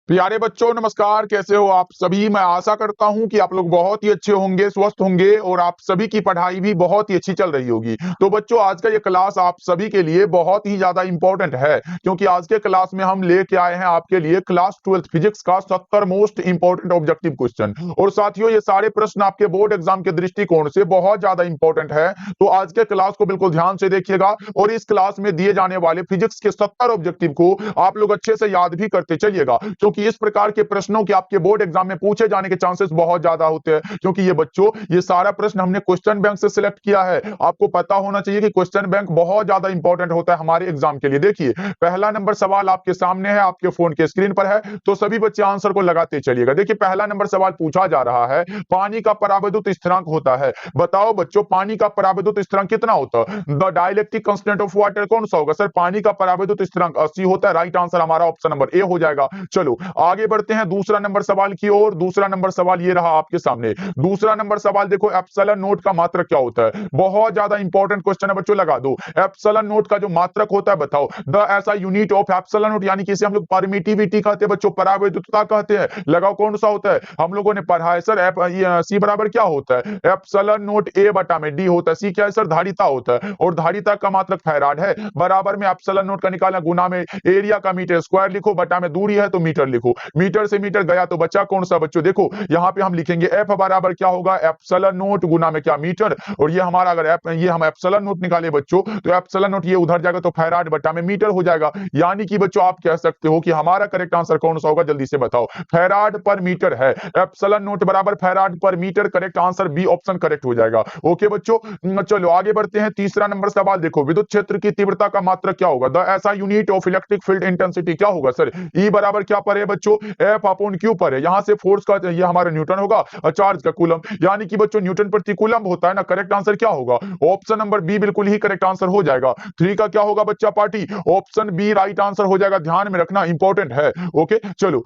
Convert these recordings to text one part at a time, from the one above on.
प्यारे बच्चों नमस्कार। कैसे हो आप सभी। मैं आशा करता हूं कि आप लोग बहुत ही अच्छे होंगे, स्वस्थ होंगे और आप सभी की पढ़ाई भी बहुत ही अच्छी चल रही होगी। तो बच्चों आज का ये क्लास आप सभी के लिए बहुत ही ज्यादा इंपॉर्टेंट है, क्योंकि आज के क्लास में हम लेके आए हैं आपके लिए क्लास 12th फिजिक्स का 70 मोस्ट इंपॉर्टेंट ऑब्जेक्टिव क्वेश्चन। और साथियों ये सारे प्रश्न आपके बोर्ड एग्जाम के दृष्टिकोण से बहुत ज्यादा इंपॉर्टेंट है। तो आज के क्लास को बिल्कुल ध्यान से देखिएगा और इस क्लास में दिए जाने वाले फिजिक्स के 70 ऑब्जेक्टिव को आप लोग अच्छे से याद भी करते चलिएगा, क्योंकि इस प्रकार के प्रश्नों के आपके बोर्ड एग्जाम में पूछे जाने के चांसेस बहुत ज्यादा होते हैं। क्योंकि ये बच्चों ये सारा प्रश्न हमने क्वेश्चन बैंक से सिलेक्ट किया है। आपको पता होना चाहिए कि क्वेश्चन बैंक बहुत ज्यादा इंपॉर्टेंट होता है हमारे एग्जाम के लिए। देखिए पहला नंबर सवाल आपके सामने है, आपके फोन के स्क्रीन पर है, तो सभी बच्चे आंसर को लगाते चलिएगा। देखिए पहला नंबर सवाल पूछा जा रहा है, पानी का परावैद्युत स्थिरांक होता है। बताओ बच्चों पानी का परावैद्युत स्थिरांक कितना होता है। The dielectric constant of water कौन सा होगा सर। पानी का परावैद्युत स्थिरांक 80 होता है। राइट आंसर हमारा ऑप्शन नंबर ए हो जाएगा। चलो आगे बढ़ते हैं दूसरा नंबर सवाल की ओर। दूसरा नंबर सवाल ये रहा आपके सामने। दूसरा नंबर सवाल देखो, एप्सिलॉन नोट का मात्रक क्या होता है। बहुत ज्यादा इंपॉर्टेंट क्वेश्चन है बच्चों, लगा दो। एप्सिलॉन नोट का जो मात्रक होता है बताओ। द ऐसा यूनिट ऑफ एप्सिलॉन नोट, यानी कि इसे हम लोग परमिटिविटी कहते हैं बच्चों, परावैद्युतता कहते हैं। लगाओ कौन सा होता है। हम लोगों ने पढ़ा है सर सी बराबर क्या होता है। एप्सिलॉन नोट ए बटा में डी होता है। सी क्या है सर, धारिता होता है, और धारिता का मात्रक फैराड है। बराबर में एप्सिलॉन नोट का निकालना, गुना में एरिया का मीटर स्क्वायर लिखो, बटा में दूरी है तो मीटर लिखो। मीटर से मीटर गया तो बचा कौन सा बच्चों। देखो यहां पे हम लिखेंगे एफ बराबर क्या होगा, एप्सिलॉन नोट गुना में क्या, मीटर। और ये हमारा अगर ये हम एप्सिलॉन नोट निकाले बच्चों, तो एप्सिलॉन नोट ये उधर जाएगा तो फैराड बटा में मीटर हो जाएगा। यानी कि बच्चों आप कह सकते हो कि हमारा करेक्ट आंसर कौन सा होगा, जल्दी से बताओ। फैराड पर मीटर है। एप्सिलॉन नोट बराबर farad per metre, correct answer B option correct हो जाएगा। ओके बच्चों चलो आगे बढ़ते हैं। तीसरा नंबर सवाल देखो, विद्युत क्षेत्र की तीव्रता का मात्रक क्या होगा। द ऐसा unit of electric field intensity क्या होगा सर। ई बराबर क्या पर है बच्चों, एफ अपॉन क्यू पर है। यहां से फोर्स का ये हमारा न्यूटन होगा और चार्ज का कूलम, यानी कि बच्चों न्यूटन प्रति कूलम होता है ना। करेक्ट आंसर क्या होगा, ऑप्शन नंबर बी बिल्कुल ही करेक्ट आंसर हो जाएगा। थ्री का क्या होगा बच्चा party, option B right answer हो जाएगा। ध्यान में रखना इंपॉर्टेंट है। ओके चलो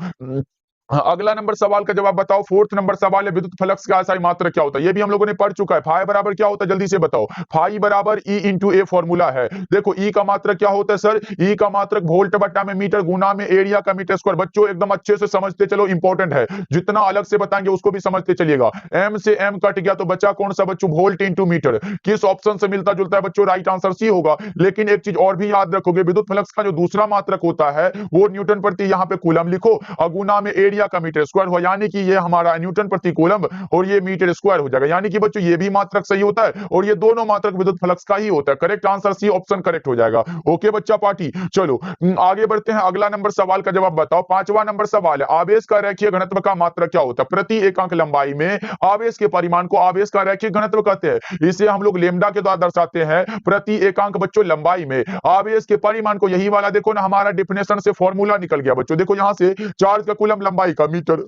हाँ, अगला नंबर सवाल का जवाब बताओ। फोर्थ नंबर सवाल है, विद्युत फ्लक्स का SI मात्रक क्या होता है। ये भी हम लोगों ने पढ़ चुका है। फाई बराबर क्या होता है, जल्दी से बताओ। फाई बराबर ई इंटू ए फॉर्मूला है। देखो ई का मात्रक क्या होता है सर, ई का मात्रक वोल्ट बट्टा में मीटर गुना में एरिया का मीटर स्क्वायर। बच्चों एकदम अच्छे से समझते चलो, इंपॉर्टेंट है। जितना अलग से बताएंगे उसको भी समझते चलिएगा। एम से एम कट गया तो बचा कौन सा बच्चों, वोल्ट इंटू मीटर। किस ऑप्शन से मिलता जुलता है बच्चों, राइट आंसर सी होगा। लेकिन एक चीज और भी याद रखोगे, विद्युत फ्लक्स का जो दूसरा मात्रक होता है वो न्यूटन प्रति यहाँ पे कूलम लिखो, और गुना में एरिया का मीटर स्क्वायर, यानी कि ये हमारा न्यूटन प्रति कूलम और ये मीटर स्क्वायर हो जाएगा। यानी कि बच्चों ये भी मात्रक सही होता है और ये दोनों मात्रक विद्युत फ्लक्स का ही होता है। Correct answer C option correct हो जाएगा। ओके बच्चा पार्टी चलो आगे बढ़ते हैं। अगला नंबर सवाल का जवाब बताओ। पांचवा नंबर सवाल है, आवेश का रेखीय घनत्व का मात्रक क्या होता है। प्रति एकांक लंबाई में आवेश के परिमाण को आवेश का रेखीय घनत्व कहते हैं। इसे हम लोग लेमडा के द्वारा दर्शाते हैं। प्रति एकांक बच्चों लंबाई में आवेश के परिमाण को, यही वाला देखो ना हमारा डिफिनेशन से फॉर्मूला निकल गया बच्चों। देखो यहां से चार्ज का कूलम लंबाई का मीटर,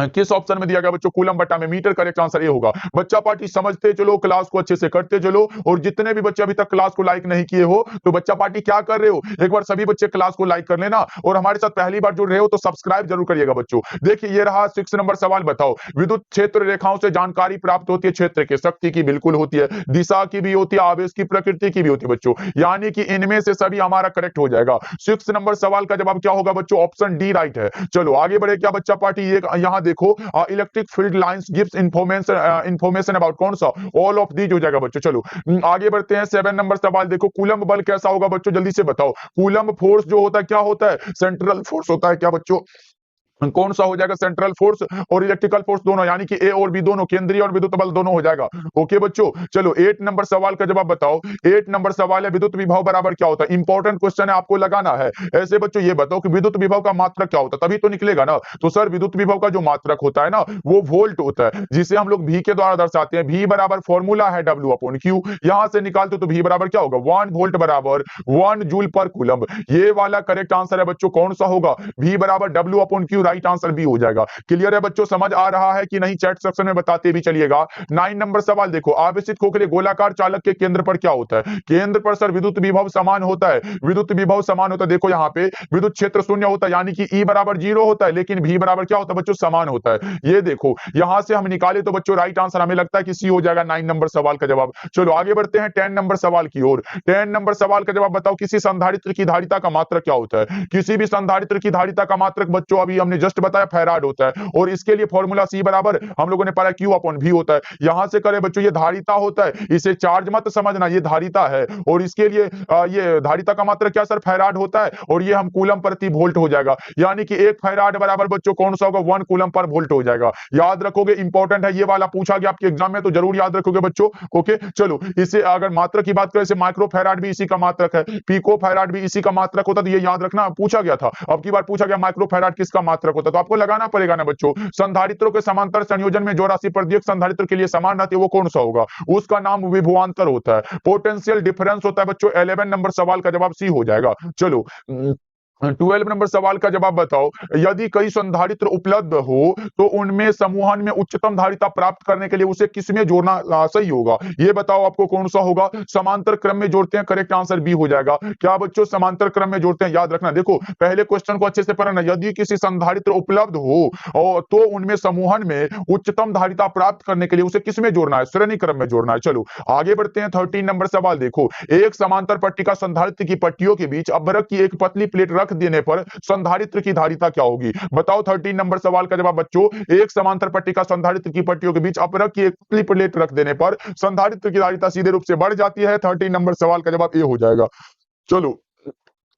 किस ऑप्शन में दिया गया बच्चों, कूलम बट्टा में मीटर। करेक्ट आंसर ये होगा। बच्चा पार्टी समझते चलो, क्लास को अच्छे से करते चलो। और जितने भी बच्चे अभी तक क्लास को लाइक नहीं किए हो तो बच्चा पार्टी क्या कर रहे हो, एक बार सभी बच्चे क्लास को लाइक कर लेना, और हमारे साथ पहली बार जुड़ रहे हो तो सब्सक्राइब जरूर करिएगा बच्चों। देखिए ये रहा 6 नंबर सवाल। बताओ विद्युत क्षेत्र रेखाओं से जानकारी प्राप्त होती है। क्षेत्र की, शक्ति की बिल्कुल होती है, दिशा की भी होती है, आवेश की, प्रकृति की भी होती है बच्चों। यानी कि इनमें से सभी हमारा करेक्ट हो जाएगा। 6 नंबर सवाल का जवाब क्या होगा बच्चों, ऑप्शन डी राइट है। चलो आगे बढ़े क्या बच्चा पार्टी, ये यहां देखो electric field lines gives information about कौन सा, ऑल ऑफ दीज हो जाएगा बच्चों। चलो आगे बढ़ते हैं। 7 नंबर सवाल देखो, कूलम बल कैसा होगा बच्चों, जल्दी से बताओ। कूलम फोर्स जो होता है क्या होता है, सेंट्रल फोर्स होता है क्या बच्चों, कौन सा हो जाएगा, सेंट्रल फोर्स और इलेक्ट्रिकल फोर्स दोनों, यानी कि ए और बी दोनों, केंद्रीय और विद्युत बल दोनों हो जाएगा। ओके बच्चों चलो 8 नंबर सवाल का जवाब बताओ। 8 नंबर सवाल है, विद्युत विभव बराबर क्या होता है। इंपॉर्टेंट क्वेश्चन है, आपको लगाना है। ऐसे बच्चों ये बताओ कि विद्युत विभव का मात्रक क्या होता है, तभी तो निकलेगा ना। तो सर विद्युत विभव का जो मात्रक होता है ना वो वोल्ट होता है, जिसे हम लोग भी के द्वारा दर्शाते हैं। भी बराबर फॉर्मूला है डब्ल्यू अपॉन क्यू। यहां से निकालते तो भी बराबर क्या होगा, 1 वोल्ट बराबर 1 जूल पर कूलम। ये वाला करेक्ट आंसर है बच्चों, कौन सा होगा, भी बराबर W upon Q. Right answer B हो जाएगा। क्लियर है बच्चों, समझ आ रहा है कि नहीं? चैट सेक्शन में बताते भी चलिएगा। 9 नंबर सवाल देखो, आवेशित खोखले गोलाकार चालक के केंद्र पर क्या होता है? केंद्र पर सर विद्युत विभव समान होता है। विद्युत विभव समान होता है। देखो यहाँ पे विद्युत क्षेत्र शून्य होता है, यानी कि ई बराबर 0 होता है, लेकिन भी बराबर क्या होता है बच्चों? समान होता है। ये देखो यहां से हम निकाले तो बच्चों राइट आंसर हमें लगता है कि सी हो जाएगा 9 नंबर सवाल का जवाब। चलो आगे बढ़ते हैं 10 नंबर सवाल की ओर। 10 नंबर सवाल का जवाब बताओ, किसी संधारित्र की धारिता का मात्रक क्या होता है? किसी भी संधारित्र की धारिता का मात्रक बच्चों अभी हमने जस्ट बताया फैराड होता है, और इसके लिए फॉर्मूला सी बराबर हम लोगों ने पढ़ा क्यू अपॉन वी होता है। यहां से करें बच्चों, ये धारिता होता है, इसे चार्ज मत समझना, ये धारिता है, और इसके लिए ये धारिता का मात्रक क्या सर? फैराड होता है, और ये हम कूलम प्रति वोल्ट हो जाएगा, यानी कि 1 फैराड बराबर बच्चों कौन सा होगा? 1 कूलम पर वोल्ट हो जाएगा। याद रखोगे, इंपॉर्टेंट है ये वाला, पूछा गया आपके एग्जाम में तो जरूर याद रखोगे बच्चों। ओके चलो, इसे अगर मात्रक की बात करें, इसे माइक्रो फैराड भी इसी का मात्रक है, पीको फैराड भी इसी का मात्रक होता, तो ये याद रखना, पूछा गया था। अब की बार पूछा गया माइक्रो फैराड किसका मात्रक होता, तो आपको लगाना पड़ेगा ना बच्चों। संधारित्रों के समांतर संयोजन में जो राशि प्रत्येक संधारित्र के लिए समान रहती है वो कौन सा होगा? उसका नाम विभवांतर होता है, पोटेंशियल डिफरेंस होता है बच्चों। 11 नंबर सवाल का जवाब सी हो जाएगा। चलो 12 नंबर सवाल का जवाब बताओ, यदि कई संधारित्र उपलब्ध हो तो उनमें समूहन में उच्चतम धारिता प्राप्त करने के लिए उसे किसमें जोड़ना सही होगा? ये बताओ आपको कौन सा होगा? समांतर क्रम में जोड़ते हैं, करेक्ट आंसर बी हो जाएगा। क्या बच्चों? समांतर क्रम में जोड़ते हैं। याद रखना, देखो पहले क्वेश्चन को अच्छे से पढ़ना, यदि किसी संधारित्र उपलब्ध हो और तो उनमें समूहन में उच्चतम धारिता प्राप्त करने के लिए उसे किसमें जोड़ना है? श्रेणी क्रम में जोड़ना है। चलो आगे बढ़ते हैं 13 नंबर सवाल देखो, एक समांतर पट्टिका संधारित्र की पट्टियों के बीच अभ्रक की एक पतली प्लेट रख देने पर संधारित्र की धारिता क्या होगी? बताओ 13 नंबर सवाल का जवाब बच्चों, एक समांतर पट्टिका संधारित्र की पट्टियों के बीच अभ्रक की एक पतली प्लेट रख देने पर संधारित्र की धारिता सीधे रूप से बढ़ जाती है। 13 नंबर सवाल का जवाब ये हो जाएगा। चलो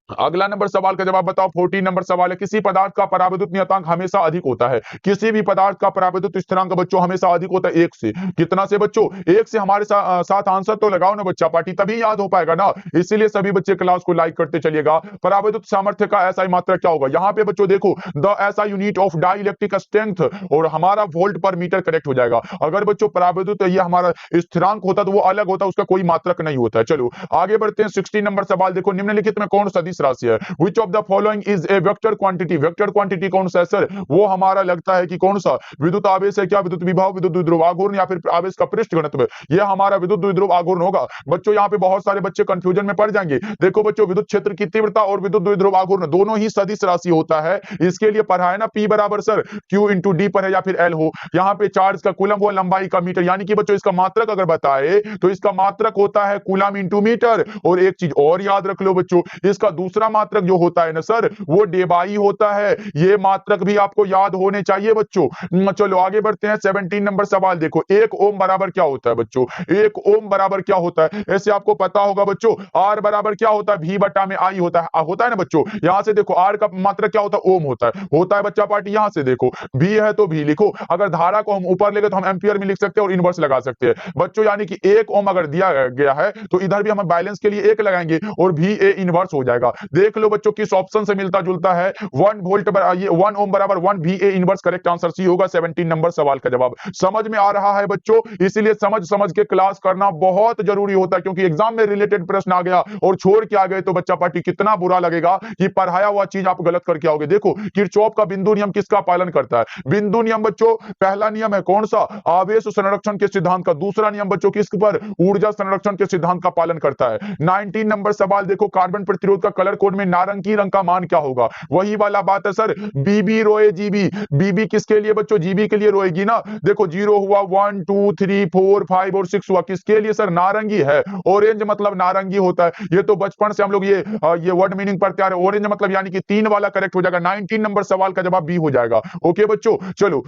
अगला नंबर सवाल का जवाब बताओ, 14 नंबर सवाल है, किसी पदार्थ का पराविद्युत नियतांक हमेशा अधिक होता है? किसी भी पदार्थ का पराविद्युत स्थिरांक बच्चों हमेशा अधिक होता है 1 से। कितना से बच्चों? 1 से। हमारे साथ आंसर तो लगाओ ना बच्चा पार्टी, तभी याद हो पाएगा ना। इसीलिए सभी बच्चे क्लास को लाइक करते चलिएगा। पराविद्युत सामर्थ्य का ऐसा ही मात्रक क्या होगा? यहाँ पे बच्चों देखो, द ऐसा unit of dielectric strength, और हमारा वोल्ट पर मीटर करेक्ट हो जाएगा। अगर बच्चों पराविद्युत ये हमारा स्थिरांक होता तो वो अलग होता, उसका कोई मात्रक नहीं होता है। चलो आगे बढ़ते हैं 16 नंबर सवाल देखो, निम्नलिखित में कौन सदिश राशि है? Which of the following is a vector quantity? Vector quantity कौन सा है सर? वो हमारा लगता है कि कौन सा? विद्युत आवेश है क्या? विद्युत विभव, विद्युत द्विध्रुव आघूर्ण, या फिर आवेश का पृष्ठ घनत्व? ये हमारा विद्युत द्विध्रुव आघूर्ण होगा। बच्चों यहाँ पे बहुत सारे बच्चे कंफ्यूजन में पड़ जाएंगे। देखो बच्चों, विद्युत क्षेत्र की तीव्रता और विद्युत द्विध्रुव आघूर्ण दोनों ही सदिश राशि होता है। इसके लिए पढ़ा है ना, P बराबर सर Q इंटू डी पर है या फिर L हो। यहाँ पे चार्ज का कूलम हो, लंबाई का मीटर, यानी कि बच्चों इसका मात्रक अगर बताए तो इसका मात्रक होता है कूलम इंटू मीटर। और एक चीज और याद रख लो बच्चों, इसका दूसरा मात्रक जो होता है ना सर, वो डेबाई होता है। ये मात्रक भी आपको याद होने चाहिए बच्चों। चलो आगे बढ़ते हैं 17 नंबर सवाल देखो, 1 ओम बराबर क्या होता है बच्चों? 1 ओम बराबर क्या होता है? ऐसे आपको पता होगा बच्चों, आर बराबर क्या होता है? भी बटा में आई होता है ना बच्चों। यहां से देखो आर का मात्रक क्या होता है? ओम होता है बच्चा पार्टी। यहां से देखो भी है तो भी लिखो, अगर धारा को हम ऊपर लेंगे तो हम एम्पियर में लिख सकते हैं और इनवर्स लगा सकते हैं बच्चों, यानी कि 1 ओम अगर दिया गया है तो इधर भी हम बैलेंस के लिए 1 लगाएंगे और भी ए इनवर्स हो जाएगा। देख लो बच्चों किस ऑप्शन से मिलता जुलता है। 1 वोल्ट ये 1 ओम बराबर 1 VA inverse, correct answer C होगा 17 नंबर सवाल का जवाब। समझ में आ रहा है बच्चों? इसीलिए समझ के क्लास करना बहुत जरूरी होता है, क्योंकि एग्जाम में रिलेटेड प्रश्न आ गया और छोड़ के आ गए तो बच्चा पार्टी कितना बुरा लगेगा कि पढ़ाया हुआ चीज आप गलत करके आओगे। देखो किरचॉफ का बिंदु नियम किसका पालन करता है? बिंदु नियम बच्चों पहला नियम है कौन सा? आवेश संरक्षण के सिद्धांत का। दूसरा नियम बच्चों किस पर? ऊर्जा संरक्षण के सिद्धांत का पालन करता है। 19 नंबर सवाल देखो, कार्बन प्रतिरोध का कलर कोड में नारंगी रंग का मान क्या होगा? वही वाला बात है सर, बीबी रोए जीबी। बीबी किसके लिए बच्चों? जीबी के लिए रोएगी ना। देखो 0 हुआ, 1 2 3 4 5 और 6 हुआ, किसके लिए सर? नारंगी है। ऑरेंज मतलब नारंगी होता है। ये तो बचपन से हम लोग ये वर्ड मीनिंग पढ़ते आ रहे हैं। ऑरेंज मतलब यानी कि 3 वाला करेक्ट हो जाएगा। 19 नंबर सवाल का जवाब बी हो जाएगा। ओके बच्चों चलो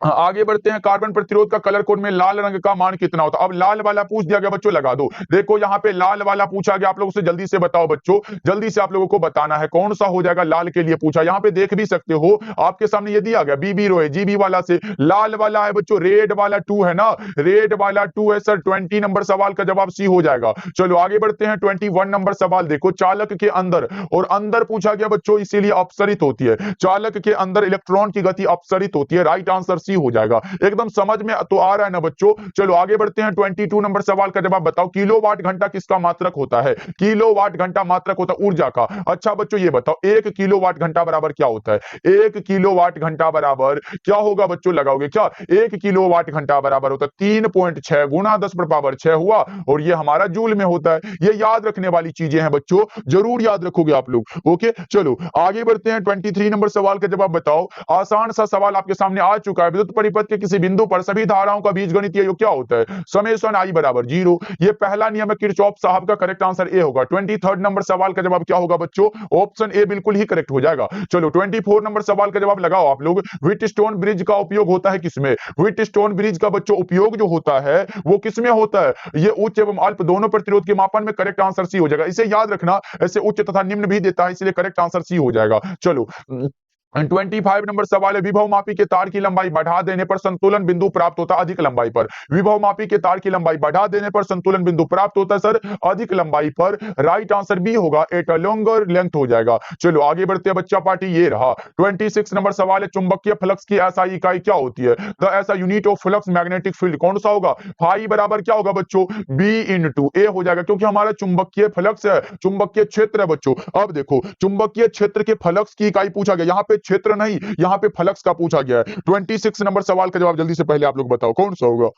आगे बढ़ते हैं। कार्बन प्रतिरोध का कलर कोड में लाल रंग का मान कितना होता है? अब लाल वाला पूछ दिया गया बच्चों, लगा दो। देखो यहाँ पे लाल वाला पूछा गया, आप लोगों से जल्दी से बताओ बच्चों, जल्दी से आप लोगों को बताना है कौन सा हो जाएगा। लाल के लिए पूछा, यहाँ पे देख भी सकते हो आपके सामने ये दिया गया, बीबी रोए जीबी वाला से लाल वाला है बच्चों, रेड वाला 2 है ना, रेड वाला 2 है सर। 20 नंबर सवाल का जवाब सी हो जाएगा। चलो आगे बढ़ते हैं 21 नंबर सवाल देखो, चालक के अंदर, और अंदर पूछा गया बच्चों इसीलिए अपसरित होती है। चालक के अंदर इलेक्ट्रॉन की गति अपसरित होती है। राइट आंसर सी हो जाएगा। एकदम समझ में तो आ रहा है ना बच्चों? चलो आगे बढ़ते हैं। 22 नंबर सवाल का जवाब बताओ, किलोवाट घंटा किसका मात्रक होता है? किलोवाट घंटा मात्रक होता है ऊर्जा का। अच्छा बच्चों ये बताओ 1 किलोवाट घंटा बराबर क्या होता है? 1 किलोवाट घंटा बराबर क्या होगा बच्चों? लगाओगे क्या? 1 किलोवाट घंटा बराबर होता है 3.6 गुना 10⁻6 हुआ, और ये हमारा जूल में होता है। ये याद रखने वाली चीजें हैं बच्चों, जरूर याद रखोगे आप लोग। ओके चलो आगे बढ़ते हैं। 23 नंबर सवाल का जवाब बताओ। आसान सा सवाल आपके सामने आ चुका है। विद्युत परिपथ के किसी बिंदु पर सभी धाराओं का बीजगणितीय योग क्या होता है? समेशन आई बराबर 0। ये पहला नियम है किरचॉफ साहब का। करेक्ट आंसर ए होगा। 23 नंबर सवाल का जवाब क्या होगा बच्चों? ऑप्शन ए बिल्कुल ही करेक्ट हो जाएगा। चलो 24 नंबर सवाल का जवाब लगाओ आप लोग। व्हीटस्टोन ब्रिज का उपयोग होता है किसमें? व्हीटस्टोन ब्रिज का बच्चों उपयोग जो होता है वो किसमें होता है? ये उच्च एवं अल्प दोनों प्रतिरोध के मापन में। करेक्ट आंसर सी हो जाएगा। इसे याद रखना, ऐसे उच्च तथा निम्न भी देता है, इसलिए करेक्ट आंसर सी हो जाएगा। चलो 25 नंबर सवाल है। विभव मापी के तार की लंबाई बढ़ा देने पर संतुलन बिंदु प्राप्त होता है अधिक लंबाई पर। विभव मापी के तार की लंबाई बढ़ा देने पर संतुलन बिंदु प्राप्त होता है सर अधिक लंबाई पर। राइट आंसर बी होगा, एट अ लॉन्गर लेंथ हो जाएगा। चलो आगे बढ़ते हैं बच्चा पार्टी। ये रहा 26 नंबर सवाल है। चुंबकीय फ्लक्स की एसआई इकाई क्या होती है? द ऐसा unit of flux magnetic field कौन सा होगा? फाई बराबर क्या होगा बच्चों? बी इंटू ए हो जाएगा, क्योंकि हमारा चुंबकीय फ्लक्स है, चुंबकीय क्षेत्र है बच्चों। अब देखो चुंबकीय क्षेत्र के फ्लक्स की इकाई पूछा गया, यहाँ पे क्षेत्र नहीं, यहाँ पे फ्लक्स का पूछा गया है। 26 नंबर सवाल का जवाब जल्दी से पहले आप लोग बताओ कौन सा होगा?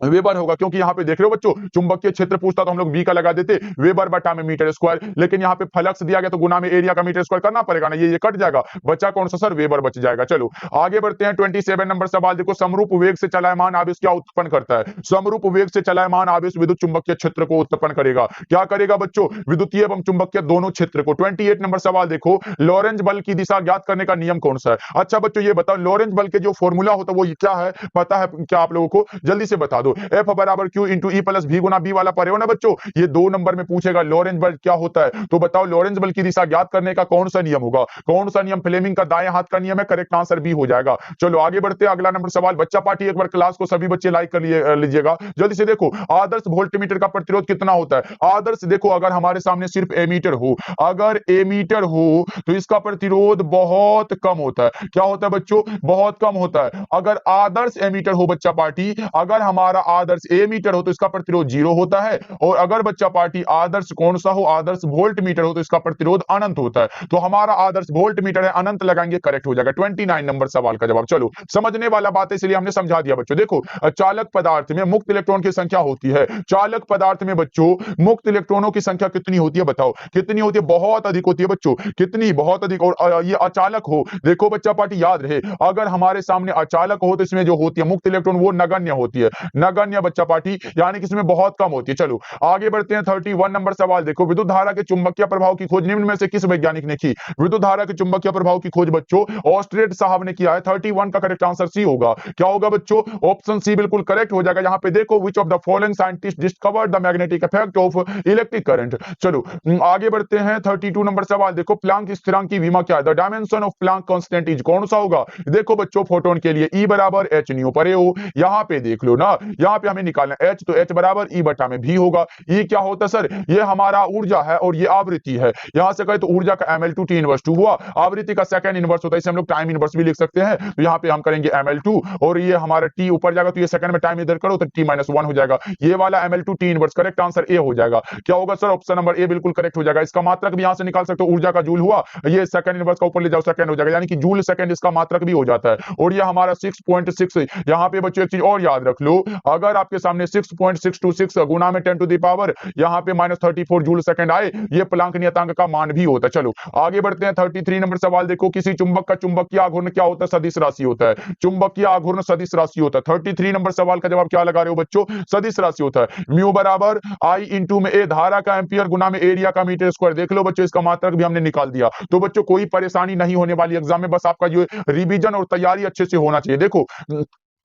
वेबर होगा, क्योंकि यहाँ पे देख रहे हो बच्चों चुंबकीय क्षेत्र पूछता तो हम लोग बी का लगा देते, वेबर बटा में मीटर स्क्वायर, लेकिन यहाँ पे फ्लक्स दिया गया तो गुना में एरिया का मीटर स्क्वायर करना पड़ेगा ना, ये कट जाएगा। बच्चा कौन सा सर? वेबर बच जाएगा। चलो आगे बढ़ते हैं। 27 नंबर सवाल देखो। समरूप वेग से चलायमान आवेश क्या उत्पन्न करता है? समरूप वेग से चलायमान आवेश विद्युत चुंबकीय क्षेत्र को उत्पन्न करेगा। क्या करेगा बच्चों? विद्युतीय एवं चुंबकीय दोनों क्षेत्र को। 28 नंबर सवाल देखो। लॉरेंज बल की दिशा ज्ञात करने का नियम कौन सा है? अच्छा बच्चों ये बताओ लॉरेंज बल के जो फॉर्मूला होता है वो क्या है? पता है क्या आप लोगों को? जल्दी से बता दो। एफ बराबर क्यू इंटू ई प्लस भी गुना बी वाला पढ़े हो ना बच्चों? ये 2 नंबर में पूछेगा लॉरेंज बल क्या होता है। तो बताओ लॉरेंज बल की दिशा ज्ञात करने का कौन सा नियम होगा? कौन सा नियम? फ्लेमिंग का दाएं हाथ का नियम है। करेक्ट आंसर बी हो जाएगा। चलो आगे बढ़ते हैं। अगला नंबर सवाल बच्चा पार्टी एक बार क्लास को सभी बच्चे लाइक कर लीजिएगा जल्दी से। देखो आदर्श वोल्टमीटर का प्रतिरोध कितना होता है? आदर्श देखो अगर हमारे सामने सिर्फ एमीटर हो, अगर एमीटर हो तो इसका प्रतिरोध बहुत कम होता है। क्या होता है बच्चों? बहुत कम होता है। अगर आदर्श एमीटर हो बच्चा पार्टी, अगर हमारा आदर्श एमीटर हो तो इसका प्रतिरोध 0 होता है, और अगर बच्चा पार्टी आदर्श कौन सा हो? आदर्श वोल्ट मीटर हो तो इसका प्रतिरोध अनंत होता है। तो हमारा आदर्श वोल्ट मीटर है, अनंत लगाएंगे, करेक्ट हो जाएगा। 29 नंबर सवाल का जवाब। चलो समझने वाला बात है इसलिए हमने समझा दिया बच्चों। देखो चालक पदार्थ में मुक्त इलेक्ट्रॉन की संख्या होती है। चालक पदार्थ में बच्चों मुक्त इलेक्ट्रॉनों की संख्या कितनी होती है? बताओ कितनी होती है? बहुत अधिक होती है बच्चों। कितनी? बहुत अधिक। और ये अचालक हो, देखो बच्चा पार्टी याद रहे, अगर हमारे सामने अचालक हो तो इसमें जो होती है मुक्त इलेक्ट्रॉन वो नगण्य होती है। नगण्य बच्चा पार्टी, यानी कि इसमें बहुत कम होती है। चलो आगे बढ़ते हैं। 31 नंबर सवाल देखो। विद्युत धारा के चुंबकीय प्रभाव की खोज निम्न में से किस वैज्ञानिक ने की? विद्युत धारा के चुंबकीय प्रभाव की खोज बच्चों ऑस्ट्रेट साहब ने किया है। 31 का करेक्ट आंसर सी होगा। क्या होगा बच्चों? ऑप्शन सी बिल्कुल करेक्ट हो जाएगा। यहाँ पे देखो which of the following scientist discovered the magnetic effect of electric current. चलो आगे बढ़ते हैं। 32 नंबर सवाल देखो। प्लांक स्थिरांक की विमा क्या है? The dimension of Planck constant is कौन सा होगा? देखो बच्चों फोटोन के लिए E बराबर एच न्यू परे हो, यहाँ पे देख लो ना, यहाँ पे हमें निकालना एच, तो एच बराबर ई बटा में भी होगा। ये क्या होता है सर? ये हमारा ऊर्जा है और ये आवृत्ति है। यहां से कहे तो ऊर्जा का ml2 t इनवर्स 2 हुआ, आवृत्ति का सेकंड इनवर्स होता है, इसे हम लोग टाइम इनवर्स भी लिख सकते हैं। तो यहाँ पे हम करेंगे ml2 और ये हमारा t ऊपर जाएगा तो ये सेकंड में टाइम इधर करो तो t-1 हो जाएगा। ये वाला ml2 t inverse correct answer A हो जाएगा। क्या होगा सर? ऑप्शन नंबर ए बिल्कुल करेक्ट हो जाएगा। इसका मात्रक भी यहां से निकाल सकते हो, ऊर्जा का जूल हुआ, ये सेकंड इनवर्स का ऊपर ले जाओ सेकंड हो जाएगा, यानी कि जूल सेकंड इसका मात्रक भी हो जाता है। और ये हमारा 6.6। यहाँ पे बच्चों एक चीज और याद रख लो, अगर आपके सामने 6.626 गुना में 10 टू द पावर यहाँ पे -34 जूल सेकंड आए, ये प्लांक नियतांक का मान भी होता है। चलो आगे बढ़ते हैं। 33 नंबर सवाल देखो। किसी चुंबक का चुंबकीय आघूर्ण क्या होता है? सदिश राशि होता है। चुंबकीय आघूर्ण सदिश राशि होता है। 33 नंबर सवाल का जवाब क्या लगा रहे हो बच्चों? सदिश राशि होता है। म्यू बराबर आई इंटू में ए, धारा का एम्पियर गुना में एरिया का मीटर स्क्वायर। देख लो बच्चों इसका मात्रक भी हमने निकाल दिया। तो बच्चों कोई परेशानी नहीं होने वाली एग्जाम में, बस आपका जो रिवीजन और तैयारी अच्छे से होना चाहिए। देखो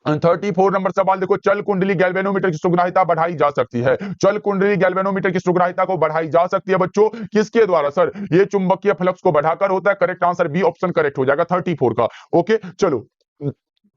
34 नंबर सवाल देखो। चल कुंडली गैल्वेनोमीटर की सुग्राहिता बढ़ाई जा सकती है। चल कुंडली गैल्वेनोमीटर की सुग्राहिता को बढ़ाई जा सकती है बच्चों किसके द्वारा? सर ये चुंबकीय फ्लक्स को बढ़ाकर होता है। Correct answer B option correct हो जाएगा 34 का। ओके चलो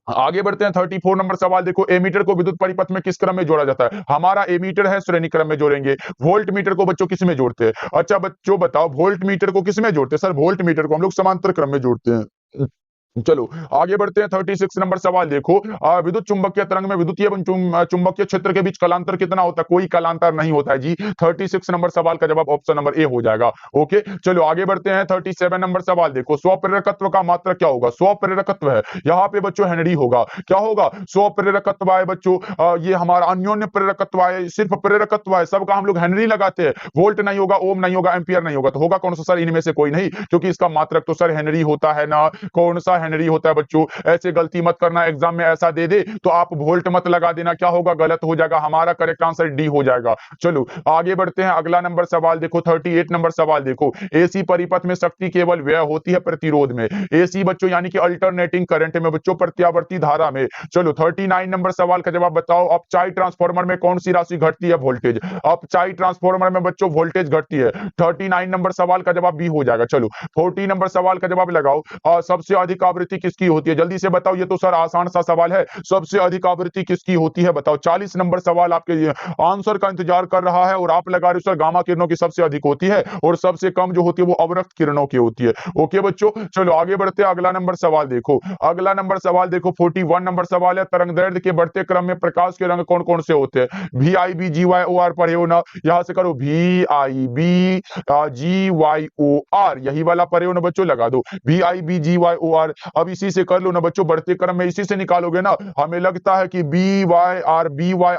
आगे बढ़ते हैं। 34 नंबर सवाल देखो। एमीटर को विद्युत परिपथ में किस क्रम में जोड़ा जाता है? हमारा एमीटर है श्रेणी क्रम में जोड़ेंगे। वोल्ट मीटर को बच्चों किस में जोड़ते हैं? अच्छा बच्चों बताओ वोल्ट मीटर को किस में जोड़ते हैं? सर वोल्ट मीटर को हम लोग समांतर क्रम में जोड़ते हैं। चलो आगे बढ़ते हैं। 36 नंबर सवाल देखो, विद्युत चुंबकीय तरंग में विद्युतीय एवं चुंबकीय क्षेत्र के बीच कलांतर कितना होता है? कोई कलांतर नहीं होता है जी। 36 नंबर सवाल का जवाब ऑप्शन नंबर ए हो जाएगा। ओके, चलो आगे बढ़ते हैं। 37 नंबर सवाल देखो, स्वप्रेरकत्व का मात्रक क्या होगा? स्वप्रेरकत्व है यहाँ पे बच्चों हेनरी होगा। क्या होगा? स्वप्रेरकत्व है बच्चों, ये हमारा अन्योन्य प्रेरकत्व है, सिर्फ प्रेरकत्व है, सबका हम लोग हेनरी लगाते हैं। वोल्ट नहीं होगा, ओम नहीं होगा, एम्पियर नहीं होगा, तो होगा कौन सा सर? इनमें से कोई नहीं, क्योंकि इसका मात्रक तो सर हेनरी होता है ना। कौन सा हेनरी होता है बच्चों? ऐसे गलती मत करना, एग्जाम में ऐसा दे दे तो आप वोल्ट मत लगा देना, क्या होगा? गलत हो जाएगा। हमारा करेक्ट आंसर डी हो जाएगा। चलो आगे बढ़ते हैं। अगला नंबर सवाल देखो, 38 नंबर सवाल देखो, एसी परिपथ में शक्ति केवल व्यय होती है प्रतिरोध में। एसी बच्चों यानी कि अल्टरनेटिंग करंट में बच्चों, प्रत्यावर्ती धारा में। चलो 39 नंबर सवाल का जवाब बताओ, अपचाई ट्रांसफार्मर में कौन सी राशि घटती है? वोल्टेज। अपचाई ट्रांसफार्मर में बच्चों वोल्टेज घटती है। 39 नंबर सवाल का जवाब बी हो जाएगा। चलो 40 नंबर सवाल का जवाब लगाओ, सबसे अधिक आवृत्ति किसकी होती है? जल्दी से बताओ, ये तो सर आसान सा सवाल है। सबसे अधिक आवृत्ति किसकी होती है बताओ? 40 नंबर सवाल आपके आंसर का इंतजार कर रहा है और आप लगा रहे हो सर गामा किरणों की सबसे अधिक होती है और सबसे कम जो होती है वो अवरक्त किरणों की होती है। ओके बच्चों, चलो आगे बढ़ते हैं। अगला नंबर सवाल देखो, अगला नंबर सवाल देखो, 41 नंबर सवाल है, तरंग दैर्ध्य के बढ़ते क्रम में प्रकाश के रंग कौन कौन से होते हैं? V I B G Y O R पढ़े हो ना, यहां से करो V I B G Y O R, यही वाला पढ़े हो ना बच्चों, लगा दो V I B G Y O R. अब इसी से कर लो ना बच्चों, बढ़ते क्रम में इसी से निकालोगे ना। हमें लगता है कि बी वाई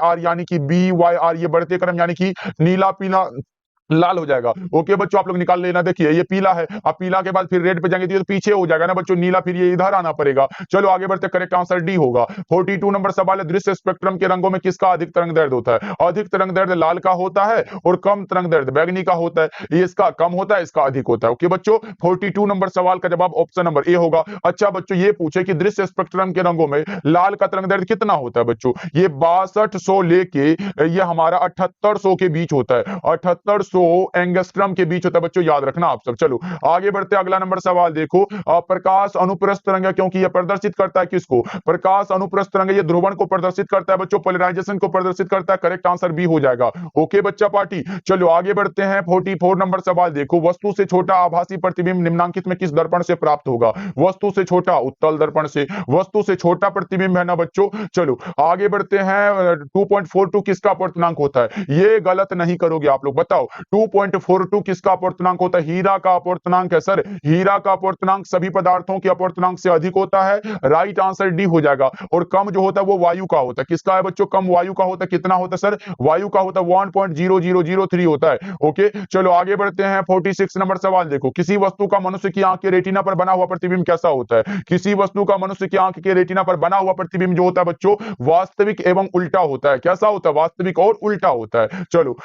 आर यानी कि बी वाई आर, ये बढ़ते क्रम यानी कि नीला पीला लाल हो जाएगा। ओके बच्चों, आप लोग निकाल लेना। देखिए ये पीला है, अब पीला के बाद फिर रेड पे जाएंगे तो ये तो पीछे हो जाएगा ना बच्चों, नीला, फिर ये इधर आना पड़ेगा। चलो आगे बढ़ते, करेक्ट आंसर डी होगा। 42 नंबर सवाल है, दृश्य स्पेक्ट्रम के रंगों में किसका अधिक तरंग दैर्ध्य होता है? अधिक तरंग दैर्ध्य लाल का होता है और कम तरंग दैर्ध्य बैगनी का होता है। ये इसका कम होता है, इसका अधिक होता है। ओके बच्चों, 42 नंबर सवाल का जवाब ऑप्शन नंबर ए होगा। अच्छा बच्चों, ये पूछे कि दृश्य स्पेक्ट्रम के रंगों में लाल का तरंग दैर्ध्य कितना होता है बच्चों? ये 6200 लेके ये हमारा 7800 के बीच होता है। 7800 एंगस्ट्रम के बीच होता है बच्चों, याद रखना आप सब। चलो आगे बढ़ते, अगला नंबर सवाल देखो, प्रकाश अनुप्रस्थ तरंग है, क्योंकि यह प्रदर्शित करता है किसको? प्रकाश अनुप्रस्थ तरंग ये ध्रुवण को प्रदर्शित करता है बच्चों, पोलराइजेशन को प्रदर्शित करता है। करेक्ट आंसर बी हो जाएगा। ओके बच्चा पार्टी, चलो आगे बढ़ते हैं। 44 नंबर सवाल देखो, वस्तु से छोटा आभासी प्रतिबिंब निम्नांकित में किस दर्पण से प्राप्त होगा? वस्तु से छोटा उत्तल दर्पण से। वस्तु से छोटा प्रतिबिंब है ना बच्चों। चलो आगे बढ़ते हैं। 2.42 किसका अपूर्णांक होता है? ये गलत नहीं करोगे आप लोग, बताओ 2.42 किसका अपूर्णांक होता है? हीरा का अपूर्णांक है सर। हीरा का अपूर्णांक सभी पदार्थों के अपूर्णांक से अधिक होता है। राइट आंसर डी हो जाएगा। और कम जो होता है वो वायु का होता है। किसका है बच्चों? कम वायु का होता है। कितना होता है सर? वायु का होता है 1.0003 होता है। ओके चलो आगे बढ़ते हैं। 46 नंबर सवाल देखो, किसी वस्तु का मनुष्य की आंख के रेटिना पर बना हुआ प्रतिबिंब कैसा होता है? किसी वस्तु का मनुष्य की आंख के रेटिना पर बना हुआ प्रतिबिंब जो होता है बच्चों, वास्तविक एवं उल्टा होता है। कैसा होता है? वास्तविक और उल्टा होता है। चलो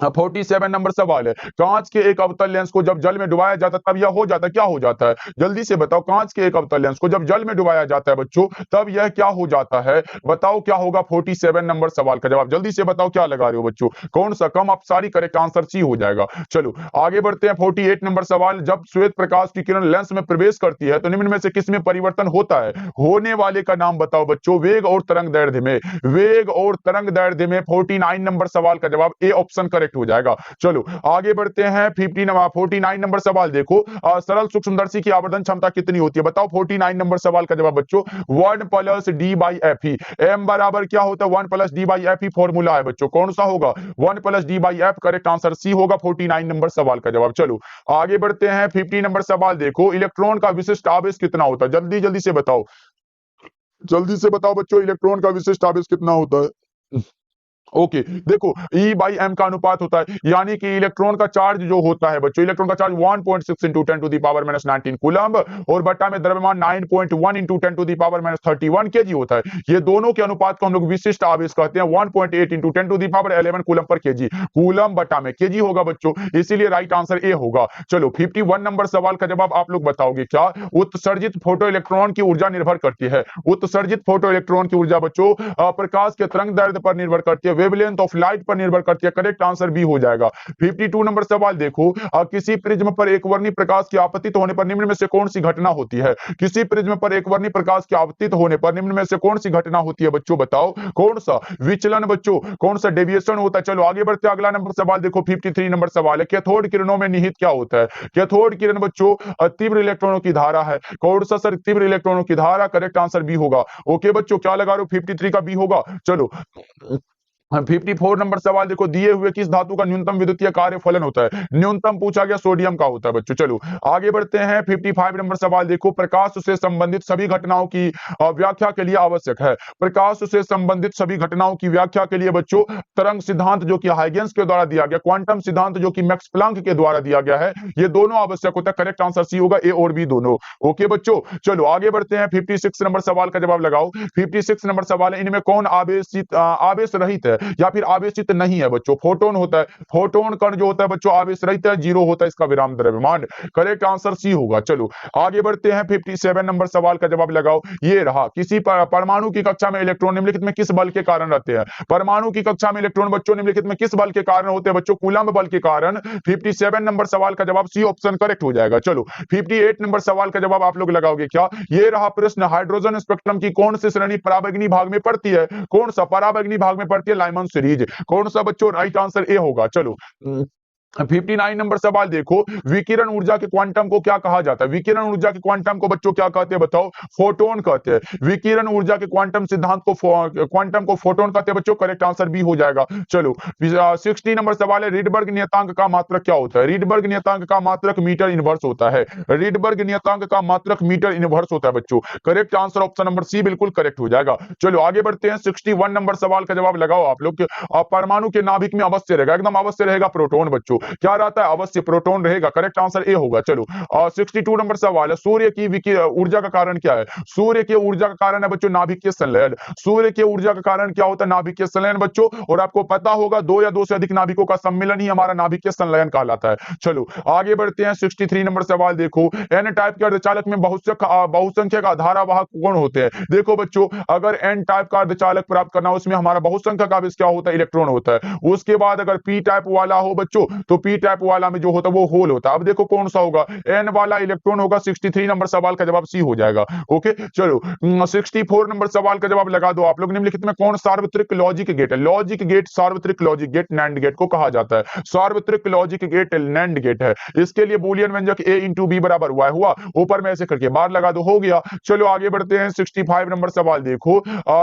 47 नंबर सवाल है, कांच के एक अवतल लेंस को जब जल में डुबाया जाता है तब यह हो जाता है, क्या हो जाता है? जल्दी से बताओ, कांच के एक अवतल लेंस को जब जल में डुबाया जाता है बच्चों तब यह क्या हो जाता है? बताओ क्या होगा? 47 नंबर सवाल का जवाब जल्दी से बताओ, क्या लगा रहे हो बच्चों? कौन सा? कम। आप सारी करेक्ट आंसर सी हो जाएगा। चलो आगे बढ़ते हैं। 48 नंबर सवाल, जब श्वेत प्रकाश की किरण लेंस में प्रवेश करती है तो निम्न में से किसमें परिवर्तन होता है? होने वाले का नाम बताओ बच्चों। वेग और तरंग दैर्ध्य में। वेग और तरंग दैर्ध्य में 49 नंबर सवाल का जवाब ए ऑप्शन करेक्ट हो जाएगा। चलो आगे बढ़ते हैं। 49 नंबर सवाल देखो, सरल सूक्ष्मदर्शी की आवर्धन क्षमता कितनी होती है? बताओ 49 नंबर सवाल का जवाब बच्चों 1 प्लस डी बाई एफ ही। एम बराबर क्या होता है? 1 प्लस डी बाई एफ ही फॉर्मूला है बच्चों। कौन सा होगा? 1 plus D by F. Correct answer C होगा 49 नंबर सवाल का जवाब। चलो आगे बढ़ते हैं। 50 नंबर सवाल देखो, इलेक्ट्रॉन का विशिष्ट आवेश कितना होता है? जल्दी जल्दी से बताओ, जल्दी से बताओ बच्चों, इलेक्ट्रॉन का विशिष्ट आवेश कितना होता है? ओके देखो, ई बाई एम का अनुपात होता है, यानी कि इलेक्ट्रॉन का चार्ज जो होता है बच्चों, इलेक्ट्रॉन का charge 1.6 into 10 to the power minus 19 coulomb और बटा में द्रव्यमान 9.1 into 10 to the power minus 31 KG होता है। ये दोनों के अनुपात को हम लोग विशिष्ट आवेश कहते हैं। 1.8 into 10 to the power 11 coulomb per KG. Coulomb बटा में केजी होगा बच्चों, इसीलिए राइट आंसर ए होगा। चलो 51 नंबर सवाल का जवाब आप लोग बताओगे क्या? उत्सर्जित फोटो इलेक्ट्रॉन की ऊर्जा निर्भर करती है। उत्सर्जित फोटो इलेक्ट्रॉन की ऊर्जा बच्चों प्रकाश के तरंग दैर्ध्य पर निर्भर करती है। वेवलेंथ ऑफ लाइट पर निर्भर करती है। करेक्ट आंसर बी हो जाएगा। 52 नंबर सवाल देखो, किसी प्रिज्म पर एक वर्णी प्रकाश की आपतित होने पर निम्न में से कौन सी घटना होती है? किसी प्रिज्म पर एक वर्णी प्रकाश की आपतित होने पर निम्न में से कौन सी घटना होती है बच्चों? बताओ कौन सा विचलन बच्चों, कौन सा डेविएशन होता है? चलो आगे बढ़ते हैं, अगला नंबर सवाल देखो 53 नंबर सवाल है, कैथोड किरणों में निहित क्या होता है? कैथोड किरण बच्चों तीव्र इलेक्ट्रॉनों की धारा है। कौन सा सर? तीव्र इलेक्ट्रॉनों की धारा। करेक्ट आंसर बी होगा। ओके बच्चों, क्या लगा रहे हो? 53 का बी होगा। चलो 54 नंबर सवाल देखो, दिए हुए किस धातु का न्यूनतम विद्युतीय कार्य फलन होता है? न्यूनतम पूछा गया, सोडियम का होता है बच्चों। चलो आगे बढ़ते हैं, 55 नंबर सवाल देखो, प्रकाश से संबंधित सभी घटनाओं की व्याख्या के लिए आवश्यक है। प्रकाश से संबंधित सभी घटनाओं की व्याख्या के लिए बच्चों तरंग सिद्धांत जो कि हाइगेंस के द्वारा दिया गया, क्वांटम सिद्धांत जो कि मैक्स प्लांक के द्वारा दिया गया है, ये दोनों आवश्यक होता है। करेक्ट आंसर सी होगा, ए और बी दोनों। ओके बच्चों, चलो आगे बढ़ते हैं, 56 नंबर सवाल का जवाब लगाओ। 56 नंबर सवाल है, इनमें कौन आवेश रहित है या फिर आवेशित नहीं है बच्चों? फोटोन होता है। फोटोन कण जो होता है बच्चों आवेश रहित है, जीरो होता है इसका विराम द्रव्यमान। करेक्ट आंसर सी होगा। चलो आगे बढ़ते हैं, 57 नंबर सवाल का जवाब लगाओ। ये रहा, किसी परमाणु की कक्षा में इलेक्ट्रॉन निम्नलिखित में किस बल के कारण रहते हैं? परमाणु की कक्षा में इलेक्ट्रॉन बच्चों निम्नलिखित में किस बल के कारण होते हैं बच्चों? कूलम्ब बल के कारण। 57 नंबर सवाल का जवाब सी ऑप्शन करेक्ट हो जाएगा। चलो 58 नंबर सवाल का जवाब आप लोग लगाओगे क्या? ये रहा प्रश्न, हाइड्रोजन स्पेक्ट्रम की कौन सी श्रेणी पराबैंगनी भाग में पड़ती है? कौन सा पराबैंगनी भाग में पड़ती है? Lyman series. कौन सा बच्चों? राइट आंसर ए होगा। चलो 59 नंबर सवाल देखो, विकिरण ऊर्जा के क्वांटम को क्या कहा जाता है? विकिरण ऊर्जा के क्वांटम को बच्चों क्या कहते हैं बताओ? फोटोन कहते हैं। विकिरण ऊर्जा के क्वांटम सिद्धांत को क्वांटम को फोटोन कहते हैं बच्चों। करेक्ट आंसर बी हो जाएगा। चलो 60 नंबर सवाल है, रीडबर्ग नियतांक का मात्रक क्या होता है? रीडबर्ग नियतांक का मात्रक मीटर इनवर्स होता है। रीडबर्ग नियतांक का मात्रक मीटर इनवर्स होता है बच्चों। Correct answer option number C बिल्कुल करेक्ट हो जाएगा। चलो आगे बढ़ते हैं, 61 नंबर सवाल का जवाब लगाओ आप लोग। परमाणु के नाभिक में अवश्य रहेगा, एकदम अवश्य रहेगा प्रोटॉन बच्चों। क्या रहता है? अवश्य प्रोटॉन रहेगा। करेक्ट आंसर ए होगा। चलो 62 नंबर सवाल है, सूर्य की ऊर्जा का कारण क्या है? सूर्य की ऊर्जा का कारण है बच्चों नाभिकीय संलयन। सूर्य की ऊर्जा का कारण क्या होता है? नाभिकीय संलयन बच्चों। और आपको पता होगा, दो या दो से अधिक नाभिकों का सम्मिलन ही हमारा नाभिकीय संलयन कहलाता है। चलो आगे बढ़ते हैं, 63 नंबर सवाल देखो, एन टाइप के अर्धचालक में बहुसंख्यक धारावाहक कौन होते हैं? देखो बच्चों, अगर एन टाइप का अर्धचालक प्राप्त करना हो, उसमें हमारा बहुसंख्यक आवेश क्या होता है? इलेक्ट्रॉन होता है। उसके बाद अगर पी टाइप वाला हो बच्चों, तो पी टाइप वाला में जो होता है वो होल होता है। अब देखो कौन सा होगा? एन वाला इलेक्ट्रॉन होगा। 63 नंबर सवाल का जवाब सी हो जाएगा। ओके चलो 64 नंबर सवाल का जवाब लगा दो आप लोग। निम्नलिखित में कौन सार्वत्रिक लॉजिक गेट है? लॉजिक गेट, सार्वत्रिक लॉजिक गेट, नैंड गेट को कहा जाता है। सार्वत्रिक लॉजिक गेट नैंड गेट है। इसके लिए बूलियन व्यंजक ए इंटू बी बराबर y हुआ, ऊपर में ऐसे करके बार लगा दो, हो गया। चलो आगे बढ़ते हैं, 65 नंबर सवाल देखो,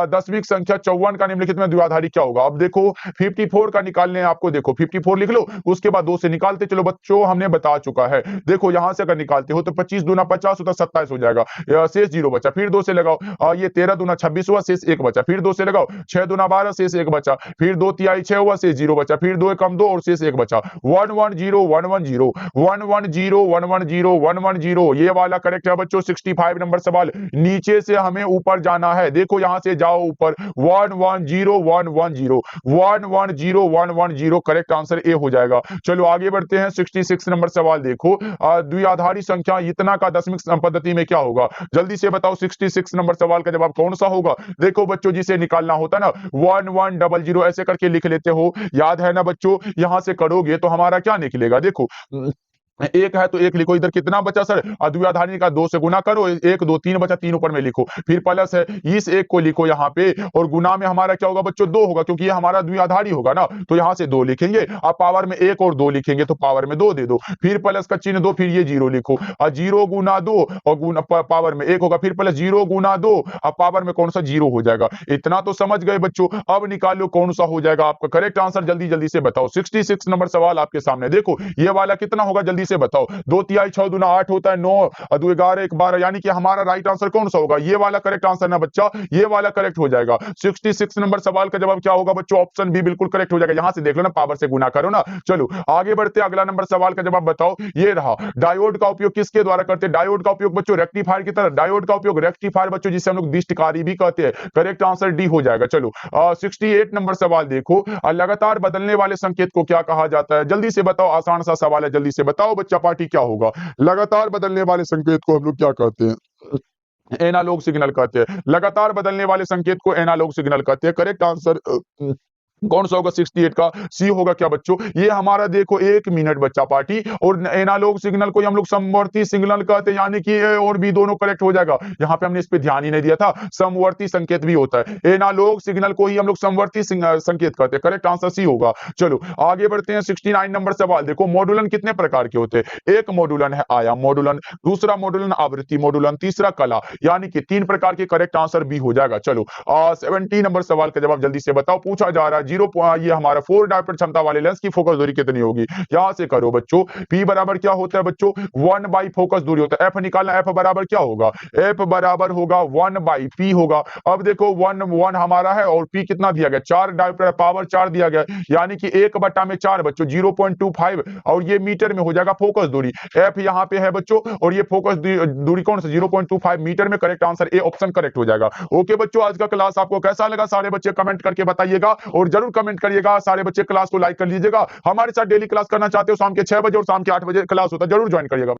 दसवीं संख्या 54 का निम्नलिखित में द्विआधारी क्या होगा? अब देखो 54 का निकालने आपको, देखो 54 लिख लो, उसके बाद 2 से निकालते चलो बच्चों, हमने बता चुका है। देखो यहां से अगर निकालते हो तो 25 दूना 50 होता, 27 हो जाएगा, शेष 0 बचा, फिर 2 से लगाओ, ये 13 दूना 26 हुआ, शेष 1 बचा, फिर 2 से लगाओ, 6 दूना 12, शेष 1 बचा, फिर 2 तिहाई 6 हुआ, शेष 0 बचा, फिर 2 कम 2 और शेष 1 बचा। 110 110 110 110 110, ये वाला करेक्ट है बच्चों। 65 नंबर सवाल, नीचे से हमें ऊपर जाना है। देखो यहां से जाओ ऊपर, 110 110 110 110, करेक्ट आंसर ए हो जाएगा। चलो आगे बढ़ते हैं, 66 नंबर सवाल देखो, द्विआधारी संख्या इतना का दशमिक पद्धति में क्या होगा? जल्दी से बताओ 66 नंबर सवाल का जवाब कौन सा होगा? देखो बच्चों, जिसे निकालना होता है ना 1100 ऐसे करके लिख लेते हो, याद है ना बच्चों? यहां से करोगे तो हमारा क्या निकलेगा? देखो एक है तो एक लिखो, इधर कितना बचा सर? द्विआधारी का 2 से गुना करो, 1 2 3 बचा, 3 ऊपर में लिखो, फिर प्लस है, इस एक को लिखो यहाँ पे, और गुना में हमारा क्या होगा बच्चों? 2 होगा, क्योंकि ये हमारा द्विआधारी होगा ना, तो यहाँ से 2 लिखेंगे। अब पावर में 1 और 2 लिखेंगे तो पावर में 2 दे दो, फिर प्लस का चिन्ह दो, फिर ये 0 लिखो, 0 गुना 2 और गुना पावर में 1 होगा, फिर प्लस 0 गुना 2, अब पावर में कौन सा 0 हो जाएगा। इतना तो समझ गए बच्चों। अब निकालो कौन सा हो जाएगा आपका करेक्ट आंसर, जल्दी जल्दी से बताओ। 66 नंबर सवाल आपके सामने, देखो ये वाला कितना होगा, जल्दी से बताओ। 2 तिहाई 6 दूना 8 होता है, 9 और 2 11 1 12, यानी कि हमारा राइट आंसर कौन सा होगा? ये वाला करेक्ट आंसर ना बच्चा, ये वाला करेक्ट हो जाएगा। 66 नंबर सवाल का जवाब क्या होगा बच्चों? ऑप्शन बी बिल्कुल करेक्ट हो जाएगा। यहां से देख लो ना, पावर से गुना करो ना। चलो आगे बढ़ते, अगला नंबर सवाल का जवाब बताओ। ये रहा, डायोड का उपयोग किसके द्वारा करते हैं? डायोड का उपयोग बच्चों रेक्टिफायर की तरह, डायोड का उपयोग रेक्टिफायर बच्चों, जिसे हम लोग दिष्टकारी भी कहते हैं। करेक्ट आंसर डी हो जाएगा। चलो 68 नंबर सवाल देखो, लगातार बदलने वाले संकेत को क्या कहा जाता है? जल्दी से बताओ, आसान सा सवाल है, जल्दी से बताओ बच्चा पार्टी क्या होगा? लगातार बदलने वाले संकेत को हम लोग क्या कहते हैं? एनालॉग सिग्नल कहते हैं। लगातार बदलने वाले संकेत को एनालॉग सिग्नल कहते हैं। करेक्ट आंसर कौन सा होगा 68 का? सी होगा क्या बच्चों? ये हमारा देखो 1 मिनट बच्चा पार्टी और एनालॉग सिग्नल को ही हम लोग समवर्ती सिग्नल कहते हैं, यानी कि ए और बी दोनों करेक्ट हो जाएगा। यहाँ पे हमने इस पे ध्यान ही नहीं दिया था। समवर्ती संकेत भी होता है। एनालॉग सिग्नल को ही हम लोग समवर्ती संकेत कहते हैं। करेक्ट आंसर सी होगा। चलो आगे बढ़ते हैं। 69 नंबर सवाल देखो, मॉड्यूलन कितने प्रकार के होते हैं? एक मॉड्यूलन है आयाम मॉड्यूलन, दूसरा मॉड्यूलन आवृत्ति मॉड्यूलन, तीसरा कला, यानी कि 3 प्रकार के। करेक्ट आंसर बी हो जाएगा। चलो 70 नंबर सवाल का जवाब जल्दी से बताओ। पूछा जा रहा है ये हमारा 4 डायोप्टर क्षमता वाले लेंस की फोकस दूरी कितनी होगी? यहां से करो बच्चों। P बराबर क्या होता है बच्चों? 1 बाई फोकस दूरी होता है। F निकालना, F बराबर क्या होगा? F बराबर होगा 1 बाई P होगा। अब देखो 1 हमारा है और P कितना दिया गया? 4 डायोप्टर पावर 4 दिया गया, यानी कि 1/4 बच्चों 0.25, और ये मीटर में हो जाएगा फोकस दूरी। F यहाँ पे है बच्चों और ये फोकस दूरी कौन सा? 0.25 मीटर में। Correct answer A option correct हो जाएगा। ओके बच्चों, आज का क्लास आपको कैसा लगा? सारे बच्चे कमेंट करके बताइएगा और जरूर कमेंट करिएगा। सारे बच्चे क्लास को लाइक कर लीजिएगा। हमारे साथ डेली क्लास करना चाहते हो शाम के 6 बजे और शाम के 8 बजे क्लास होता है, जरूर ज्वाइन करिएगा।